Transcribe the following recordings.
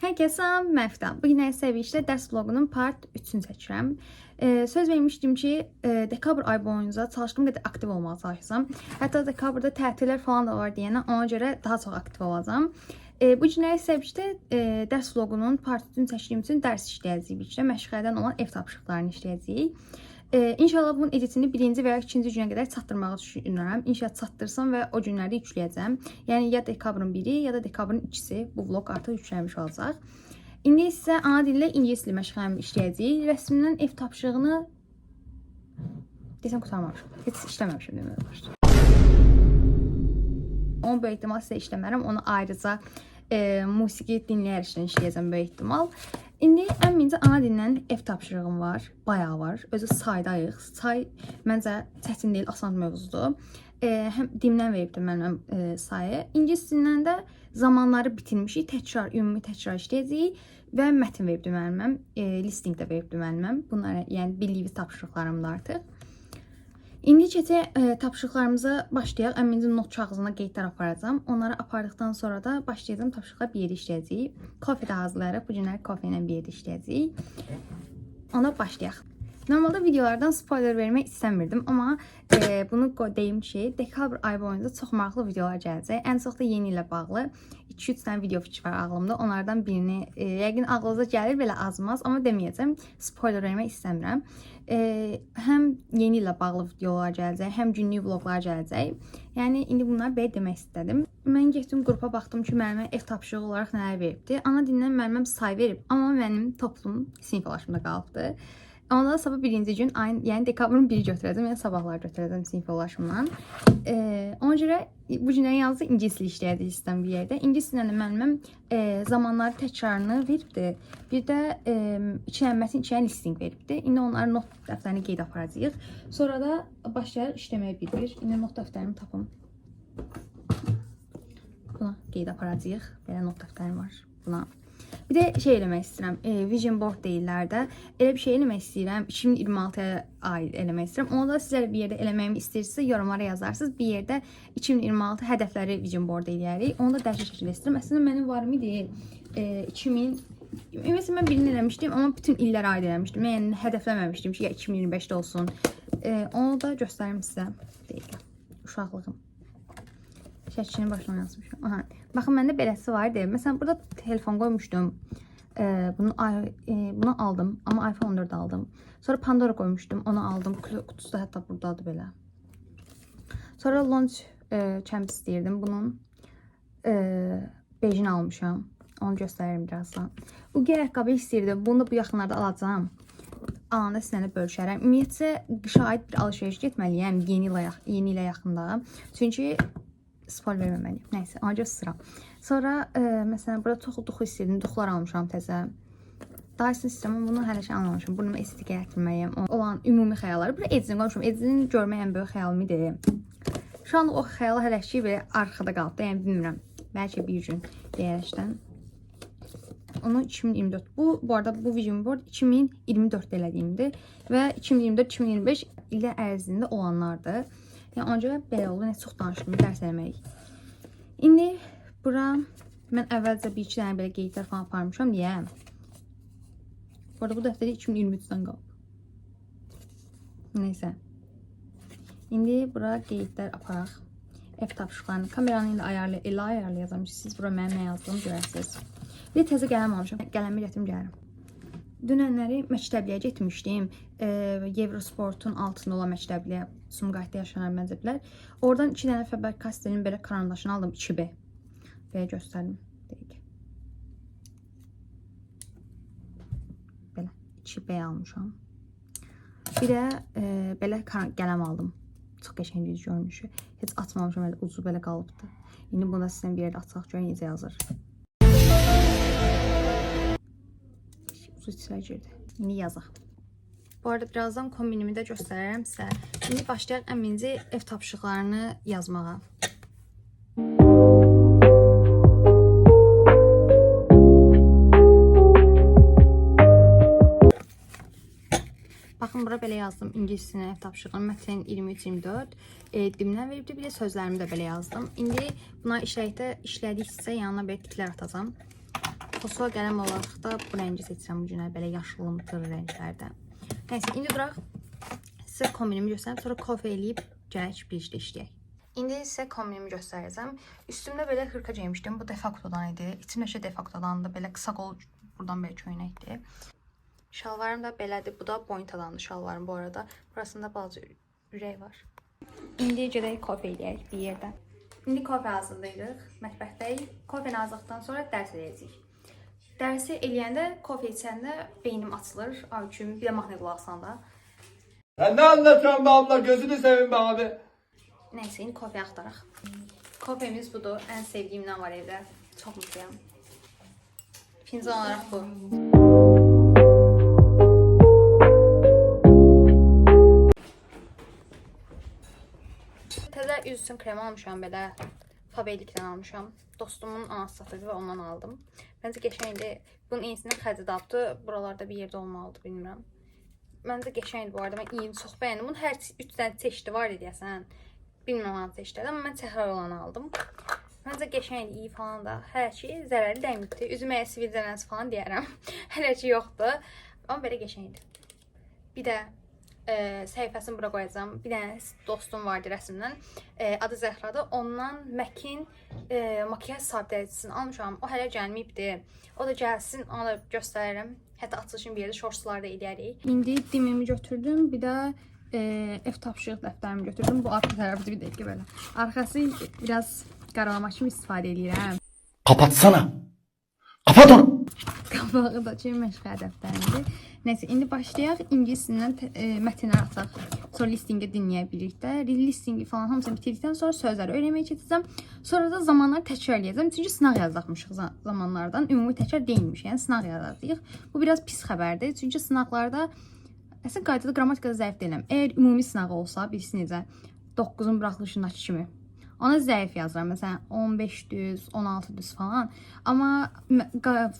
Hər kəsə salam, Məftan. Bu gün səviyyədə dərs vloqunun part 3-ünü çəkirəm. Söz vermişdim ki, dekabr ayı boyunca çalışdığım qədər aktiv olmağa çalışacağam. Hətta dekabrda tətillər falan da var deyənə ona görə daha çox aktiv olacağam. Bu gün səviyyədə dərs vloqunun part 3-ünü çəkdiyim üçün dərs işləyəcəyik. Məşğələdən olan ev tapşırıqlarını işləyəcəyik. İnşallah bunun editini birinci və ya ikinci günə qədər çatdırmağı düşünürəm. İnşallah çatdırsam və o günləri yükləyəcəm. Yəni ya dekabrın 1-i ya da dekabrın 2-si bu vlog artıq yüklənmiş olacaq. İndi sizə ana dillə ingilis dili məşğələmi işləyəcəyik. Rəsmimdən ev tapşırığını desəm qurtarmamışam. Heç işləməmişim deməyə başlayacağım. Onu böyük ehtimal sizə işləmərəm. Onu ayrıca musiqi dinləyərək işləyəcəm böyük ehtimal. İndi ən birinci ana dildən ev tapşırığım var. Bayağı var. Özü saydayıq. Say məncə çətin deyil, asan mövzudur. Həm dimdən veribdir mənim sayı. İngilis dilindən də zamanları bitirmişik. Təkrar, ümumi təkrar işləyəcəyik və mətin veribdir müəlliməm. Listing də veribdir müəlliməm. Bunlar yəni bildiyiniz tapşırıqlarımdır artıq. İndi keçək tapşırıqlarımıza başlayaq. Ən birinci not kağızına qeydlər aparacağam. Onları apardıqdan sonra da başlayacağım tapşırıqlar bir yerdə işləyəcəyik. Kofe də hazırlayaraq bu günləri kofe ilə bir yerdə işləyəcəyik. Ona başlayaq. Normalda videolardan spoiler vermək istəmirdim, amma bunu deyim ki, dekabr ayı boyunca çox maraqlı videolar gələcək. Ən çox da yeni ilə bağlı 2-3 dənə video fikri var ağlımda. Onlardan birini yəqin ağlınıza gəlir, belə azmaz, amma deməyəcəm. Spoiler vermək istəmirəm. Həm yeni ilə bağlı videolar gələcək, həm günlük vloglar gələcək. Yəni indi bunları belə demək istədim. Mən getdim qrupa baxdım ki, müəllimə ev tapşırığı olaraq nələr veribdi. Ana dilindən müəlliməm say verib, amma mənim toplum siniflaşımda qalıbdı. Onda da sabah birinci gün, yəni dekabrın 1-i götürəcəm, yəni sabahlar götürəcəm sinif yoldaşımdan. Ona görə bu günləri yalnız ingilis dili işləyəcək istəyəm bir yerdə. İngilis dilində müəlliməm zamanları təkrarını veribdi. Bir də iki mətin, iki listing veribdi. İndi onları not dəftərini qeyd aparacağıq. Sonra da başlayarıq işləməyə bir-bir. İndi not dəftərimi tapım. Buna qeyd aparacağıq. Belə not dəftərim var buna. Bir də şey eləmək istəyirəm, vision board deyirlər də. Elə bir şey eləmək istəyirəm, 2026-ya aid eləmək istəyirəm. Onu da sizlər bir yerdə eləməyimi istəyirsinizsə yorumlara yazarsınız. Bir yerdə 2026 hədəfləri vision board eləyərik. Onu da dərəcə şəkildə istəyirəm. Əslində mənim var idi 2000, ümumiyyətlə mən birini eləmişdim, amma bütün illərə aid eləmişdim. Yəni hədəfləməmişdim ki, ya 2025-də olsun. Onu da göstərim sizə. Deyil, uşaqlığım. Şəkilini başına yazmışam. Aha. Baxın, məndə beləsi var deyil. Məsələn, burada telefon qoymuşdum. Bunu aldım, amma iPhone 14 aldım. Sonra Pandora qoymuşdum, onu aldım. Kutusu da hətta buradadır belə. Sonra launch champ istəyirdim. Bunun bejini almışam. Onu göstəririm birazdan. Bu ayaqqabı istəyirdim. Bunu da bu yaxınlarda alacağım. Alanda sizinlə bölüşərəm. Ümumiyyətcə qışa aid bir alışveriş getməliyəm yeni ilə yaxında. Çünki spoiler verməməliyim. Nəysə, ona görə sıram. Sonra məsələn burada çox duxu istəyirdim. Duxlar almışam təzə. Daha istəyirəm sistemim bunu hələ şey almamışam. Bunu mən estetik gətirməyəm. Olan ümumi xəyalları. Burada Edzini qoymuşam. Edzinin görmək ən böyük xəyalım idi. Şu an o xəyal hələ ki belə arxada qaldı. Yəni bilmirəm. Bəlkə bir gün deyərəkdən. Onu 2024. Bu arada bu vision board 2024-də elədiyimdir və 2024-2025 ilə ərzində olanlardır. Yəni ona görə belə oldu. Nə çox danışdım, dərs eləməyik. İndi bura mən əvvəlcə bir-iki dənə belə qeydlər falan aparmışam deyə. Bu arada bu dəftəri 2023-dən qalıb. Neysə. İndi bura qeydlər aparaq. Ev tapşırıqlarını kameranı ilə ayarlayacağım ki, siz bura mənim nə yazdığımı görəsiniz. Bir də təzə qələm almışam. Qələmi gətirim gəlirim. Dünənləri məktəbliyə getmişdim. Eurosportun altında olan məktəbliyə, Sumqayıtda yaşanan məncəblər. Oradan 2 dənə Faber-Castell'in belə karandaşını aldım, 2B. Belə göstərim. Belə 2B almışam. Bir də belə qələm aldım. Çox qəşəng düz görünüşü. Heç açmamışam, elə ucu belə qalıbdı. İndi bunu da sizdən bir yerdə açaq görün necə yazır. İndi yazaq. Bu arada birazdan kombinimi də göstərərəm sizə. İndi başlayaq ən birinci ev tapşırıqlarını yazmağa. Baxın, bura belə yazdım ingilis dilinə ev tapşırığı. Mətin 23-24. Dimdən veribdi, bir də sözlərimi də belə yazdım. İndi buna işlədiksə yanına belə tiklər atacağım. Posa qələm olaraq da bu rəngi seçirəm bu günə, belə yaşılımtır rənglərdən. Nəysə, indi duraq sizə kombinimi göstərəm, sonra kofe eləyib gələk birlikdə işləyək. İndi sizə kombinimi göstərəcəm. Üstümdə belə hırka geymişdim. Bu defaktodan idi. İçim də defaktodandı. Belə qısa qol, buradan belə köynəkdir. Şalvarım da belədir. Bu da bointadandı şalvarım bu arada. Burasında balaca ürək var. İndi gedək kofe eləyək bir yerdə. İndi kofe hazırlayırıq. Mətbəxdəyik. Kofe hazırladıqdan sonra dərs eləyəcəyik. Dərsi eləyəndə, kofe içəndə beynim açılır. Ayçüm, bir də mahnı qulaq asanda. Ya ne anlatıyorsun be abla? Gözünü seveyim be abi. Neyse, indi kofe axtaraq. Kofemiz budur. Ən sevdiyimdən var evdə. Çox mutluyam. Fincan olaraq bu. Təzə üz üçün krem almışam belə. Fabelikdən almışam. Dostumun anası satırdı və ondan aldım. Məncə qəşəngdir. Bunun iyisindən xərci tapdı. Buralarda bir yerdə olmalıdır, bilmirəm. Məncə qəşəngdir bu arada. Mən iyini çox bəyəndim. Bunun hər 3 dənə çeşidi var deyəsən. Bilmirəm hansı çeşidləri, amma mən təkrar olanı aldım. Məncə qəşəngdir, iyi falan da. Hər şey zərərli dəyməkdir. Üzümə sivilcələnsi falan deyərəm. Hələ ki yoxdur. Amma belə qəşəngdir. Bir də səhifəsini bura qoyacağam. Bir dənə dostum vardı rəsmdən. Adı Zəhradır. Ondan Məkin makiyaj sabitləyicisini almışam. O hələ gəlməyibdir. O da gəlsin, ona da göstərirəm. Hətta açılışın bir yerdə şortslar da eləyərik. İndi dimimi götürdüm. Bir də ev tapşırıq dəftərimi götürdüm. Bu arxa tərəfdə bir dəqiqə belə. Arxası biraz qaralamaq kimi istifadə edirəm. Kapatsana. Kapat onu. Qabağı da ki, məşğələ dəftərimdir. Nəysə, indi başlayaq. İngiliscəsindən mətnləri ataq. Sonra listingi dinləyə birlikdə. Listingi falan hamısını bitirdikdən sonra sözləri öyrənməyə keçəcəm. Sonra da zamanları təkrar edəcəm. Çünki sınaq yazacaqmışıq zamanlardan. Ümumi təkrar deyilmiş. Yəni sınaq yazacağıq. Bu biraz pis xəbərdir. Çünki sınaqlarda əslində qaydada qrammatikada zəif deyiləm. Əgər ümumi sınağı olsa, birisi necə 9-un buraxılışındakı kimi, ona zəif yazıram. Məsələn, 15 düz, 16 düz falan. Amma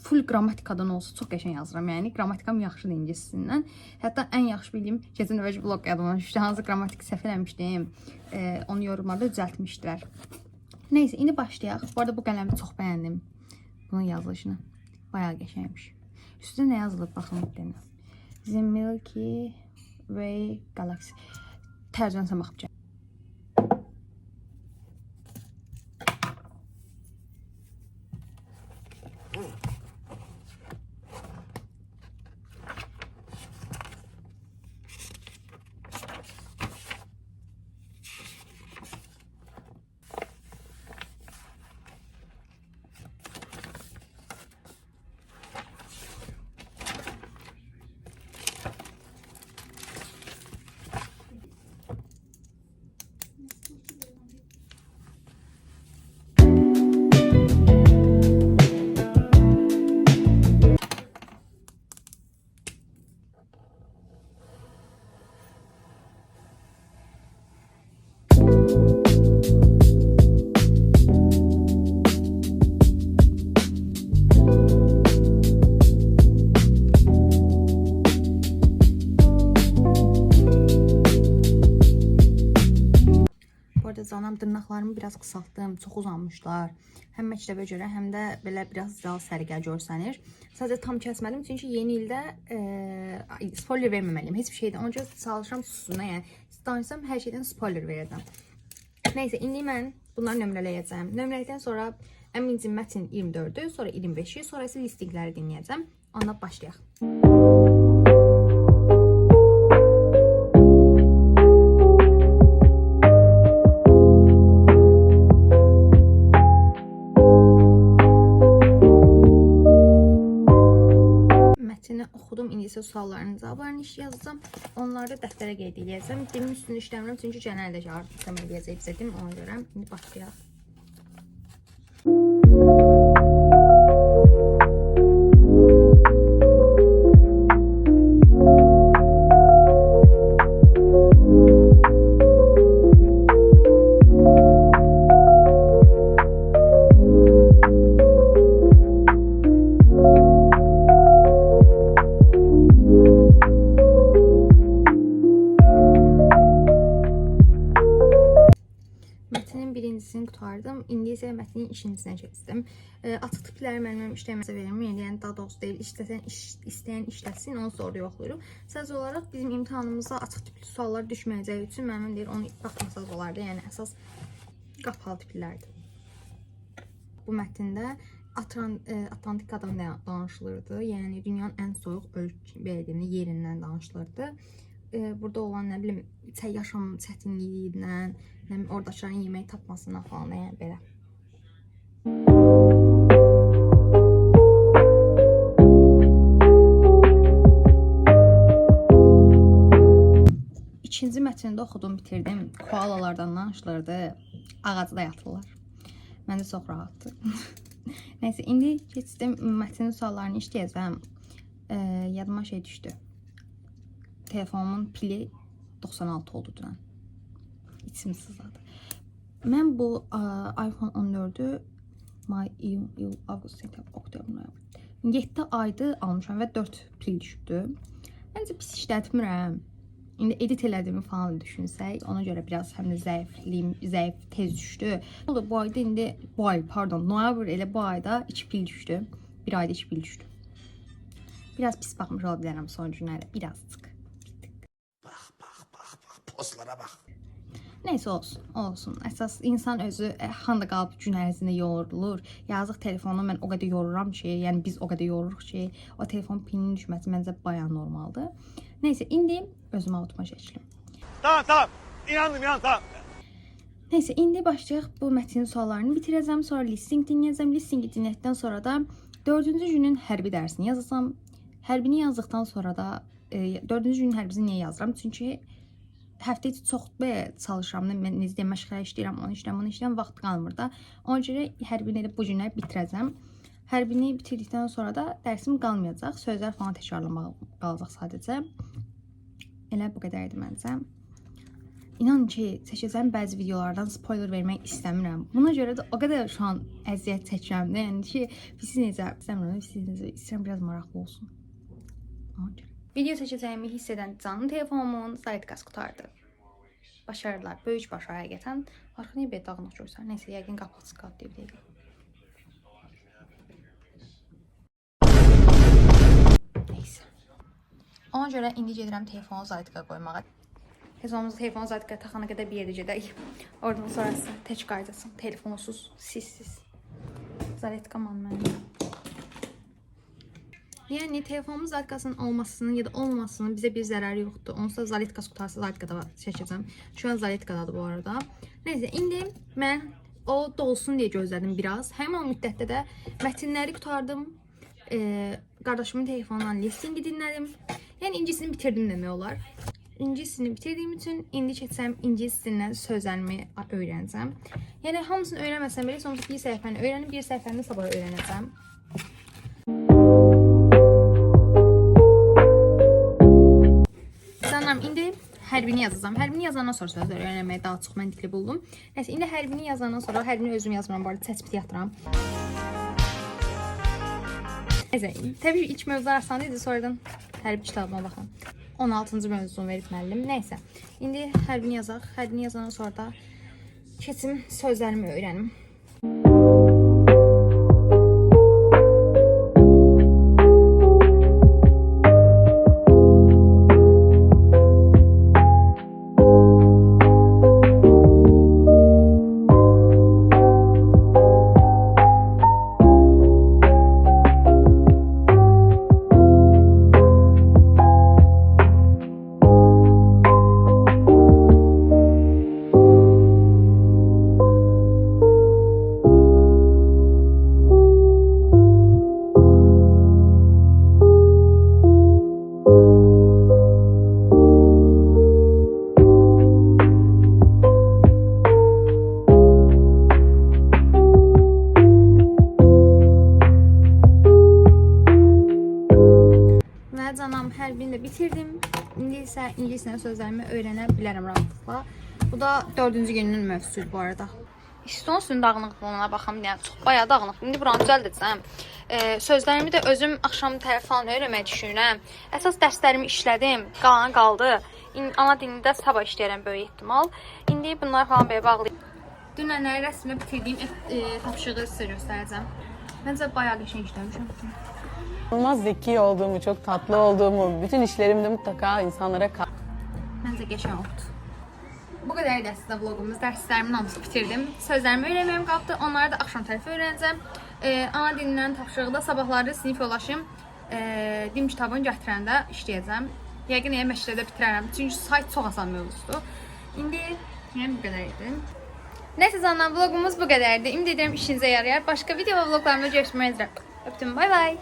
full qrammatikadan olsa çox qəşəng yazıram. Yəni qrammatikam yaxşıdır ingiliscəsindən. Hətta ən yaxşı bildiyim keçən dəfə blog yadımdan düşdü. Hansı qrammatik səhv eləmişdim. Onu yorumlarda düzəltmişdilər. Nəysə, indi başlayaq. Bu arada bu qələmi çox bəyəndim. Bunun yazılışını. Bayağı qəşəngmiş. Üstündə nə yazılıb baxın denə. The Milky Way Galaxy. Tərcüməsinə baxıb gəlin. Canım, dırnaqlarımı biraz qısaltdım, çox uzanmışlar. Həm məktəbə görə, həm də belə biraz zal sərgəl görsənir. Sadəcə tam kəsmədim, çünki yeni ildə spoiler verməməliyim, heç bir şeydən. Ona görə çalışıram susuna, yəni danışsam hər şeydən spoiler verəcəm. Nəysə, indi mən bunları nömrələyəcəm. Nömrələdikdən sonra ən birinci mətn 24-dür, sonra 25-i, sonra isə listingləri dinləyəcəm. Ondan başlayaq. Oxudum, indi isə suallarının cavablarını yazacağım. Onları da dəftərə qeyd edəcəm. Dilin üstünü işləmirəm, çünki genəldə yardım edəcək bizə, değil mi? Ona görə indi başlayaq. mətnin ikincisinə keçdim. Açıq tipləri mənim işləməsə vermir. Yəni daha doğrusu deyil, istəyən işləsin, onu sonra yoxlayırıq. Söz olaraq bizim imtahanımıza açıq tipli suallar düşməyəcəyi üçün mənim deyir, onu baxmasaz olardı. Yəni əsas qapalı tiplərdir. Bu mətndə Atlantikadan danışılırdı. Yəni dünyanın ən soyuq yerindən danışılırdı. Burada olan nə bilim yaşam çətinliyindən, oradakıların yemək tapmasından falan, yəni belə. İkinci mətndə oxudum, bitirdim. Koalalardan danışılırdı. Ağacda yatırlar. Məncə çox rahatdır. Neyse, indi keçdim mətnin suallarını işləyəcəm. Yadıma şey düşdü. Telefonumun pili 96 oldu dünən. İçim sızladı. Mən bu iPhone 14'ü may, iyul, avqust, sentyabr, oktyabr, noyabr 7 aydır almışam və 4 pil düşübdü. Məncə pis işlətmirəm. İndi edit elədiyimi falan düşünsək, ona görə biraz həm də zəif tez düşdü. Bu ayda indi, noyabr elə bu ayda 2 pil düşdü. Bir ayda 2 pil düşdü. Biraz pis baxmış ola bilərəm son günlərdə, birazcık. Postlara bax. Neyse olsun. Əsas insan özü handa qalıb gün ərzində yorulur. Yazıq telefonu mən o qədər yoruram ki, yəni biz o qədər yoruruq ki, o telefon pilinin düşməsi məncə bayağı normaldır. Neyse, indi özümə avutma çəkilim. Tamam. İnandım, tamam. Neyse, indi başlayaq bu mətnin suallarını bitirəcəm, sonra listing dinləyəcəm. Listingi dinlədikdən sonra da 4-cü günün hərbi dərsini yazacağam. Hərbini yazdıqdan sonra da 4-cü günün hərbisini niyə yazıram? Çünki həftə içi çox çalışıram. Mən necə məşğələ işləyirəm, onu işləyirəm, vaxt qalmır da. Ona görə hərbini elə bu günlər bitirəcəm. Hərbini bitirdikdən sonra da dərsim qalmayacaq. Sözlər falan təkrarlamaq qalacaq sadəcə. Elə bu qədərdir məncə. İnan ki, çəkəcəm bəzi videolardan spoiler vermək istəmirəm. Buna görə də o qədər şu an əziyyət çəkirəm. Yəni ki, siz necə istəyirəm biraz maraqlı olsun. Video çəkəcəyimi hiss edən canlı telefonumun zaritkası qutardı. Başarılar, böyük başarı həqiqətən. Arxa niyə belə dağınıq görsən? Neysə, yəqin qapısı qaldı deyə bir dəqiqə. Neysə. Ona görə indi gedirəm telefonu zaritkaya qoymağa. Telefonu zaritkaya taxana qədər bir yerdə gedək. Oradan sonrası tək qaydasın. Telefonsuz, siz. Zaritkam mənim. Yəni telefonumuz zaritkasının olmasının ya da olmamasının bizə bir zərəri yoxdur. Onsuz da zaritkası qutarsa zaritkada çəkəcəm. Şu an zaritkadadır bu arada. Neyse, indi mən o dolsun deyə gözlədim biraz. Həmin o müddətdə də mətnləri qutardım. Qardaşımın telefonundan listingi dinlədim. Yəni ingilisini bitirdim demək olar. İngilisini bitirdiyim üçün indi keçsəm ingilisindən sözlərimi öyrənəcəm. Yəni hamısını öyrənməsəm belə sonuçta bir səhifəni öyrənib bir səhifəni sabah öyrənəcəm. İndi hərbini yazacağım. Hərbini yazandan sonra sözləri öyrənməyə daha çox məntiqli buldum. Neyse, indi hərbini yazandan sonra hərbini özüm yazmıram, bu arada çəçpit yatıram. Neyse, təbii ki ilk mövzular asan idi, sonradan hərbi kitabıma baxın. 16-cı mövzunu verib müəllim. Neyse, indi hərbini yazaq. Hərbini yazandan sonra da keçim sözlərimi öyrənim. Hərbini də bitirdim. İndi isə ingiliscə sözlərimi öyrənə bilərəm rahatlıqla. Bu da 4-cü günün mövzusudur bu arada. İston suyun dağınıqlığına baxım, yəni çox bayağı dağınıq. İndi buranı düzəldəcəm. Sözlərimi də özüm axşam tərəf falan öyrənməyi düşünürəm. Əsas dərslərimi işlədim, qalanı qaldı. Ana dilini də sabah işləyərəm böyük ehtimal. İndi bunlar falan belə bağlayım. dünənləri rəsmlə bitirdiyim tapşırığı sizə göstərəcəm. Məncə bayağı qəşəng işləmişəm. İnanılmaz zeki olduğumu, çok tatlı olduğumu, bütün işlerimde mutlaka insanlara Məncə qəşəng oldu. Bu qədər idi əslində vloqumuz. Dərslərimin hamısını bitirdim. Sözlərimi öyrənməyim qaldı. Onları da axşam tərəfi öyrənəcəm. Ana dilindən tapşırıqda sabahları sinif yoldaşım dim kitabını gətirəndə işləyəcəm. Yəqin məşqdə bitirərəm. Çünki sayt çox asan mövzudur. İndi bu qədər idi. Nəysə canlar, vloqumuz bu qədərdir. Ümid edirəm işinizə yarayar. Başqa video və vloqlarımda görüşmək üzrə. Öpdüm, bay bay.